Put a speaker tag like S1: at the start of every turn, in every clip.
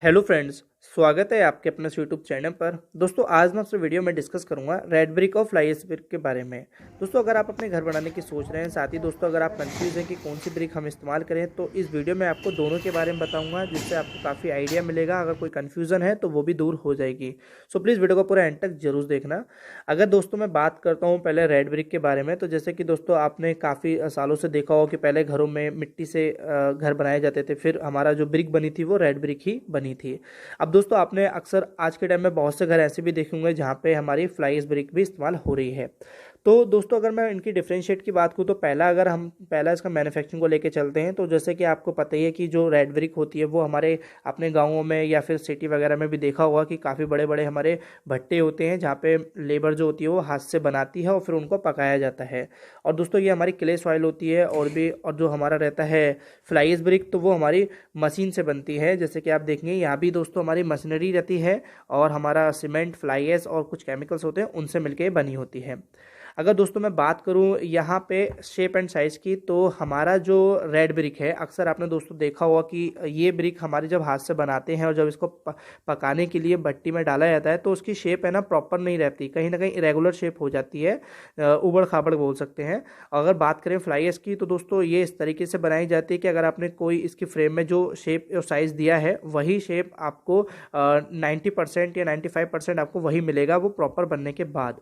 S1: Hello friends, स्वागत है आपके अपने यूट्यूब चैनल पर। दोस्तों, आज मैं आपसे वीडियो में डिस्कस करूंगा रेड ब्रिक और फ्लाई एश ब्रिक के बारे में। दोस्तों, अगर आप अपने घर बनाने की सोच रहे हैं, साथ ही दोस्तों अगर आप कंफ्यूज हैं कि कौन सी ब्रिक हम इस्तेमाल करें, तो इस वीडियो में आपको दोनों के बारे में बताऊंगा, जिससे आपको काफ़ी आइडिया मिलेगा। अगर कोई कन्फ्यूज़न है तो वो भी दूर हो जाएगी। सो प्लीज़ वीडियो को पूरा एंड तक जरूर देखना। अगर दोस्तों मैं बात करता हूँ पहले रेड ब्रिक के बारे में, तो जैसे कि दोस्तों आपने काफ़ी सालों से देखा हो कि पहले घरों में मिट्टी से घर बनाए जाते थे, फिर हमारा जो ब्रिक बनी थी वो रेड ब्रिक ही बनी थी। अब दोस्तों आपने अक्सर आज के टाइम में बहुत से घर ऐसे भी देखे होंगे जहाँ पे हमारी फ्लाई एश ब्रिक भी इस्तेमाल हो रही है। तो दोस्तों अगर मैं इनकी डिफरेंशिएट की बात करूँ, तो पहला इसका मैन्युफैक्चरिंग को लेके चलते हैं। तो जैसे कि आपको पता ही है कि जो रेड ब्रिक होती है वो हमारे अपने गाँवों में या फिर सिटी वगैरह में भी देखा होगा कि काफ़ी बड़े बड़े हमारे भट्टे होते हैं, जहाँ पे लेबर जो होती है वो हाथ से बनाती है और फिर उनको पकाया जाता है। और दोस्तों ये हमारी क्ले सॉइल होती है, और जो हमारा रहता है फ्लाई एश ब्रिक, तो वो हमारी मशीन से बनती है। जैसे कि आप देखेंगे यहाँ भी दोस्तों हमारी मशीनरी रहती है, और हमारा सीमेंट, फ्लाई एश और कुछ केमिकल्स होते हैं उनसे मिलकर बनी होती है। अगर दोस्तों मैं बात करूं यहाँ पे शेप एंड साइज़ की, तो हमारा जो रेड ब्रिक है, अक्सर आपने दोस्तों देखा होगा कि ये ब्रिक हमारे जब हाथ से बनाते हैं और जब इसको पकाने के लिए भट्टी में डाला जाता है, तो उसकी शेप है ना प्रॉपर नहीं रहती, कहीं ना कहीं इरेगुलर शेप हो जाती है, उबड़ खाबड़ बोल सकते हैं। अगर बात करें फ्लाई एश की, तो दोस्तों ये इस तरीके से बनाई जाती है कि अगर आपने कोई इसकी फ्रेम में जो शेप और साइज़ दिया है, वही शेप आपको 90% या 95% आपको वही मिलेगा वो प्रॉपर बनने के बाद।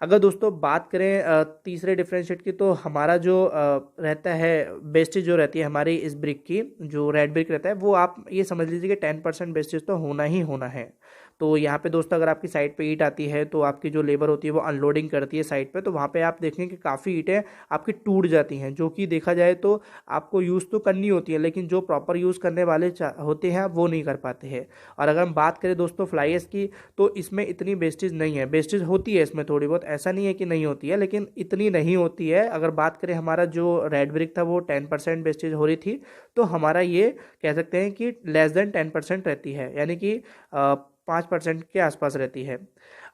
S1: अगर दोस्तों बात करें तीसरे डिफरेंशिएट की, तो हमारा जो रहता है वेस्टेज जो रहती है हमारी इस ब्रिक की, जो रेड ब्रिक रहता है, वो आप ये समझ लीजिए कि 10% वेस्टेज तो होना ही होना है। तो यहाँ पे दोस्तों अगर आपकी साइड पे ईंट आती है, तो आपकी जो लेबर होती है वो अनलोडिंग करती है साइड पे, तो वहाँ पे आप देखेंगे कि काफ़ी ईंटें आपकी टूट जाती हैं, जो कि देखा जाए तो आपको यूज़ तो करनी होती है, लेकिन जो प्रॉपर यूज़ करने वाले होते हैं वो नहीं कर पाते हैं। और अगर हम बात करें दोस्तों फ्लाई एश की, तो इसमें इतनी वेस्टेज नहीं है। वेस्टेज होती है इसमें थोड़ी बहुत, ऐसा नहीं है कि नहीं होती है, लेकिन इतनी नहीं होती है। अगर बात करें, हमारा जो रेड ब्रिक था वो 10% वेस्टेज हो रही थी, तो हमारा ये कह सकते हैं कि लेस देन 10% रहती है, यानी कि 5% के आसपास रहती है।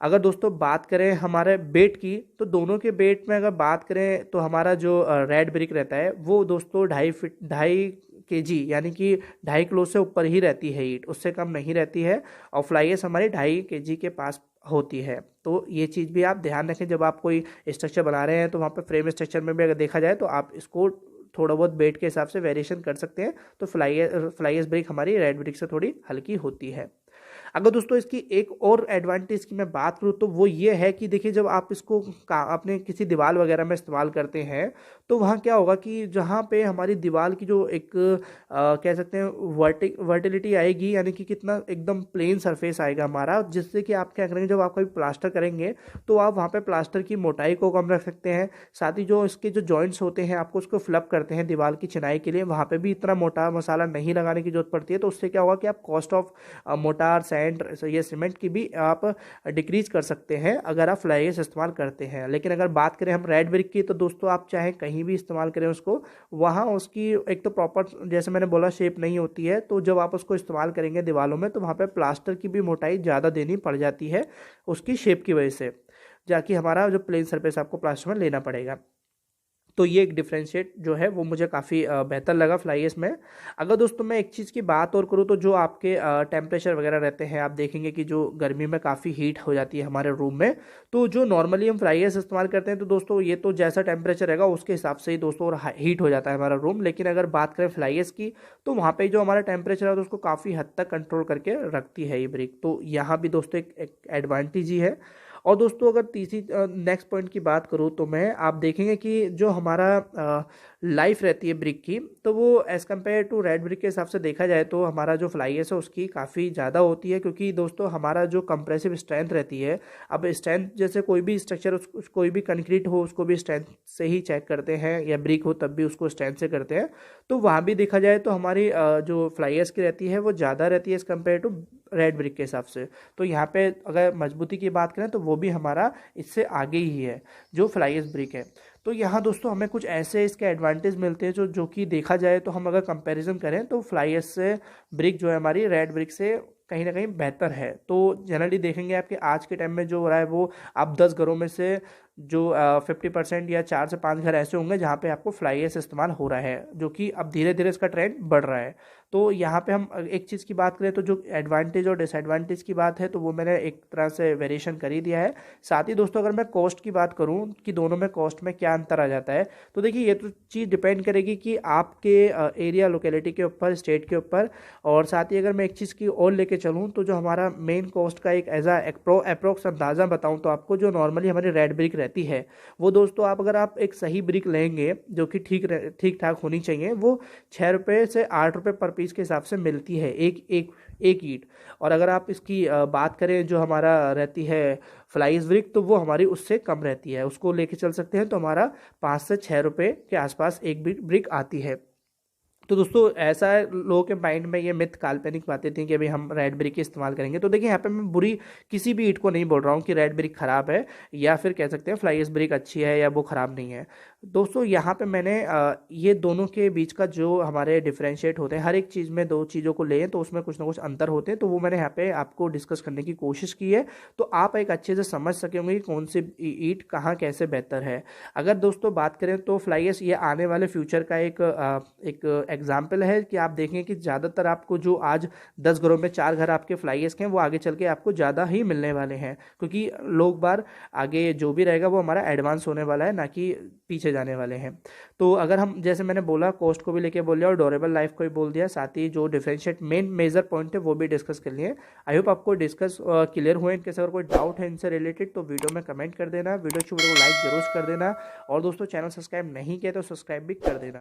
S1: अगर दोस्तों बात करें हमारे वेट की, तो दोनों के वेट में अगर बात करें, तो हमारा जो रेड ब्रिक रहता है वो दोस्तों 2.5 kg, यानी कि 2.5 किलो से ऊपर ही रहती है ईंट, उससे कम नहीं रहती है। और फ्लाई एश हमारी 2.5 kg के पास होती है। तो ये चीज़ भी आप ध्यान रखें जब आप कोई स्ट्रक्चर बना रहे हैं, तो वहाँ पर फ्रेम स्ट्रक्चर में भी अगर देखा जाए तो आप इसको थोड़ा बहुत वेट के हिसाब से वेरिएशन कर सकते हैं। तो फ्लाई एश ब्रिक हमारी रेड ब्रिक से थोड़ी हल्की होती है। अगर दोस्तों इसकी एक और एडवांटेज की मैं बात करूँ, तो वो ये है कि देखिए, जब आप इसको अपने किसी दीवार वगैरह में इस्तेमाल करते हैं, तो वहाँ क्या होगा कि जहाँ पे हमारी दीवार की जो एक कह सकते हैं वर्टिलिटी आएगी, यानी कि कितना एकदम प्लेन सरफेस आएगा हमारा, जिससे कि आप क्या करेंगे, जब आप कभी प्लास्टर करेंगे तो आप वहाँ पे प्लास्टर की मोटाई को कम रख सकते हैं। साथ ही जो इसके जो जॉइंट्स होते हैं, आपको उसको फिलअप करते हैं दीवार की चिनाई के लिए, वहाँ पे भी इतना मोटा मसाला नहीं लगाने की जरूरत पड़ती है। तो उससे क्या होगा कि आप कॉस्ट ऑफ मोटार, सैंड या सीमेंट की भी आप डिक्रीज कर सकते हैं अगर आप फ्लाई एश इस्तेमाल करते हैं। लेकिन अगर बात करें हम रेड ब्रिक की, तो दोस्तों आप चाहे कहीं भी इस्तेमाल करें उसको, वहाँ उसकी एक तो प्रॉपर, जैसे मैंने बोला, शेप नहीं होती है। तो जब आप उसको इस्तेमाल करेंगे दीवारों में, तो वहाँ पे प्लास्टर की भी मोटाई ज़्यादा देनी पड़ जाती है उसकी शेप की वजह से, जाकि हमारा जो प्लेन सरफेस आपको प्लास्टर में लेना पड़ेगा। तो ये एक डिफरेंशिएट जो है वो मुझे काफ़ी बेहतर लगा फ्लाई एश में। अगर दोस्तों मैं एक चीज़ की बात और करूँ, तो जो आपके टेम्परेचर वगैरह रहते हैं, आप देखेंगे कि जो गर्मी में काफ़ी हीट हो जाती है हमारे रूम में, तो जो नॉर्मली हम फ्लाई एश इस्तेमाल करते हैं, तो दोस्तों ये तो जैसा टेम्परेचर रहेगा उसके हिसाब से ही दोस्तों और हीट हो जाता है हमारा रूम। लेकिन अगर बात करें फ्लाई एश की, तो वहाँ पर जो हमारा टेम्परेचर है तो उसको काफ़ी हद तक कंट्रोल करके रखती है ये ब्रिक। तो यहाँ भी दोस्तों एक एडवांटेज ही है। और दोस्तों अगर तीसरी नेक्स्ट पॉइंट की बात करूँ, तो मैं आप देखेंगे कि जो हमारा लाइफ रहती है ब्रिक की, तो वो as compare to red brick के हिसाब से देखा जाए तो हमारा जो फ्लाई एश है उसकी काफ़ी ज़्यादा होती है। क्योंकि दोस्तों हमारा जो कंप्रेसिव स्ट्रेंथ रहती है, अब स्ट्रेंथ जैसे कोई भी स्ट्रक्चर, कोई भी कंक्रीट हो उसको भी स्ट्रेंथ से ही चेक करते हैं, या ब्रिक हो तब भी उसको स्ट्रेंथ से करते हैं। तो वहाँ भी देखा जाए तो हमारी जो फ्लाई एश की रहती है वो ज़्यादा रहती है as compare to red brick के हिसाब से। तो यहाँ पे अगर मजबूती की बात करें, तो वो भी हमारा इससे आगे ही है जो फ्लाई एश ब्रिक है। तो यहाँ दोस्तों हमें कुछ ऐसे इसके एडवांटेज मिलते हैं जो कि देखा जाए तो हम अगर कंपैरिजन करें, तो फ्लाई एश से ब्रिक जो है हमारी रेड ब्रिक से कहीं ना कहीं बेहतर है। तो जनरली देखेंगे आपके आज के टाइम में जो हो रहा है, वो आप 10 घरों में से जो 50% या 4 से 5 घर ऐसे होंगे जहाँ पे आपको फ्लाई एश इस्तेमाल हो रहा है, जो कि अब धीरे धीरे इसका ट्रेंड बढ़ रहा है। तो यहाँ पे हम एक चीज़ की बात करें तो जो एडवांटेज और डिसएडवांटेज की बात है तो वो मैंने एक तरह से वेरिएशन कर ही दिया है। साथ ही दोस्तों अगर मैं कॉस्ट की बात करूँ कि दोनों में कॉस्ट में क्या अंतर आ जाता है, तो देखिए ये तो चीज़ डिपेंड करेगी कि आपके एरिया लोकेलिटी के ऊपर, स्टेट के ऊपर। और साथ ही अगर मैं एक चीज़ की और लेके चलूँ तो जो हमारा मेन कॉस्ट का एक एज अप्रोक्स अंदाज़ा बताऊँ तो आपको जो नॉर्मली हमारी रेड ब्रिक रहती है वो दोस्तों अगर आप एक सही ब्रिक लेंगे जो कि ठीक ठाक होनी चाहिए, वो 6 रुपये से 8 रुपये पर पीस के हिसाब से मिलती है एक ईंट। और अगर आप इसकी बात करें जो हमारा रहती है फ्लाइज ब्रिक, तो वो हमारी उससे कम रहती है, उसको लेके चल सकते हैं तो हमारा 5 से 6 रुपये के आसपास एक ब्रिक आती है। तो दोस्तों ऐसा है, लोगों के माइंड में ये मिथ काल्पनिक बातें थी कि भाई हम रेड ब्रिक ही इस्तेमाल करेंगे। तो देखिए यहाँ पे मैं बुरी किसी भी ईंट को नहीं बोल रहा हूँ कि रेड ब्रिक ख़राब है या फिर कह सकते हैं फ्लाइस ब्रिक अच्छी है या वो ख़राब नहीं है। दोस्तों यहाँ पे मैंने ये दोनों के बीच का जो हमारे डिफ्रेंशिएट होते हैं, हर एक चीज़ में दो चीज़ों को लें तो उसमें कुछ ना कुछ अंतर होते हैं, तो वो मैंने यहाँ पे आपको डिस्कस करने की कोशिश की है, तो आप एक अच्छे से समझ सकेंगे कि कौन सी ईंट कहाँ कैसे बेहतर है। अगर दोस्तों बात करें तो फ्लाइस ये आने वाले फ्यूचर का एक एग्जाम्पल है कि आप देखें कि ज़्यादातर आपको जो आज 10 घरों में 4 घर आपके फ्लाइस के हैं वो आगे चल के आपको ज़्यादा ही मिलने वाले हैं, क्योंकि लोग बार आगे जो भी रहेगा वो हमारा एडवांस होने वाला है, ना कि पीछे जाने वाले हैं। तो अगर हम जैसे मैंने बोला कॉस्ट को भी लेके बोल दिया और ड्यूरेबल लाइफ को भी बोल दिया, साथ ही जो डिफरेंशिएट मेन मेजर पॉइंट है वो भी डिस्कस कर लिए। आई होप आपको डिस्कस क्लियर हुए। इनके अगर कोई डाउट है इनसे रिलेटेड तो वीडियो में कमेंट कर देना, वीडियो अच्छी वीडियो को लाइक जरूर कर देना, और दोस्तों चैनल सब्सक्राइब नहीं किया तो सब्सक्राइब भी कर देना।